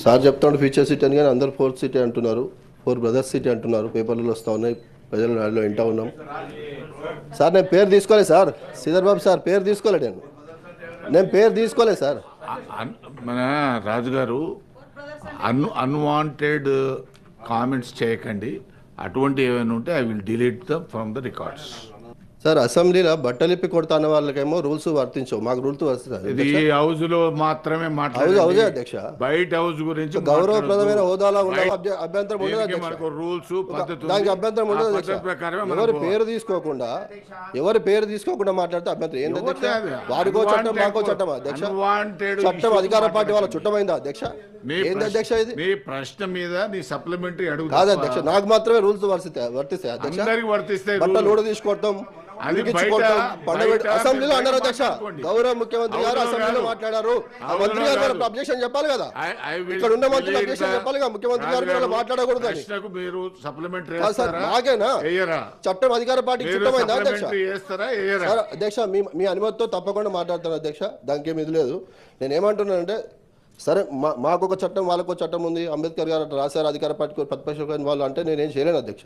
Sir చెప్తాడు future city అని, కానీ అందరు 4th సిటీ అంటున్నారు, 4 బ్రదర్స్ సిటీ అంటున్నారు. పేపర్లలో వస్తూ ఉన్నాయి, ప్రజల నాడులో వింటూ ఉన్నాం. సార్ నేను పేరు తీసుకోలేదు సార్, శ్రీధర్ బాబు సార్ పేరు తీసుకోలేదు, నేను పేరు తీసుకోలేదు సార్. మన రాజుగారు అన్వాంటెడ్ కామెంట్స్ చేయకండి. అటువంటి ఏమైనా ఉంటే I will delete dum from the records. Sir అసెంబ్లీలో బట్టలిప్పి కొడతా అన్న వాళ్ళకేమో రూల్స్ వర్తించవు, మాకు రూల్స్ వర్తిస్తాయి. ఇది హౌస్ లో మాత్రమే మాట్లాడాలి అధ్యక్ష. బయట హౌస్ గురించి గౌరవప్రదమైన హోదాలో ఉన్న అభ్యంతరం ఉండదు రూల్స్ దానికి అభ్యంతరం ఉండదు. ఎవరి పేరు తీసుకోకుండా మాట్లాడితే అభ్యంతరం ఏంటి అధ్యక్ష? వారికో చట్టం మాకో చట్టం అధ్యక్ష. చట్టం అధికార పార్టీ వాళ్ళ చుట్టమైందా అధ్యక్ష? ఏంది అధ్యక్ష ఇది? మీ ప్రశ్న మీద నీ సప్లిమెంటరీ అడుగు కాదు అధ్యక్ష, నాకు మాత్రమే రూల్స్ వర్తిస్తాయి అధ్యక్ష. బట్టలు కూడా తీసుకొడతాం, అసెంబ్లీలో అన్నారు అధ్యక్ష. గౌరవ ముఖ్యమంత్రి గారు అసెంబ్లీలో మాట్లాడారు, మంత్రి గారు అబ్జెక్షన్ చెప్పాలి కదా, ఇక్కడ ఉన్న మంత్రులు అబ్జెక్షన్ చెప్పాలి కదా, ముఖ్యమంత్రి గారు మాట్లాడకూడదు అని. నాకేనా చట్టం అధికార పార్టీకి చుట్టమైందా అధ్యక్ష? అధ్యక్ష మీ అనుమతితో తప్పకుండా మాట్లాడతాను అధ్యక్ష, దానికి ఏమి ఇది లేదు. నేను ఏమంటున్నానంటే, సరే మాకు ఒక చట్టం వాళ్ళకు చట్టం ఉంది, అంబేద్కర్ గారు రాశారు అధికార పార్టీ ప్రతిపక్ష వాళ్ళు అంటే నేనేం చేయలేను అధ్యక్ష.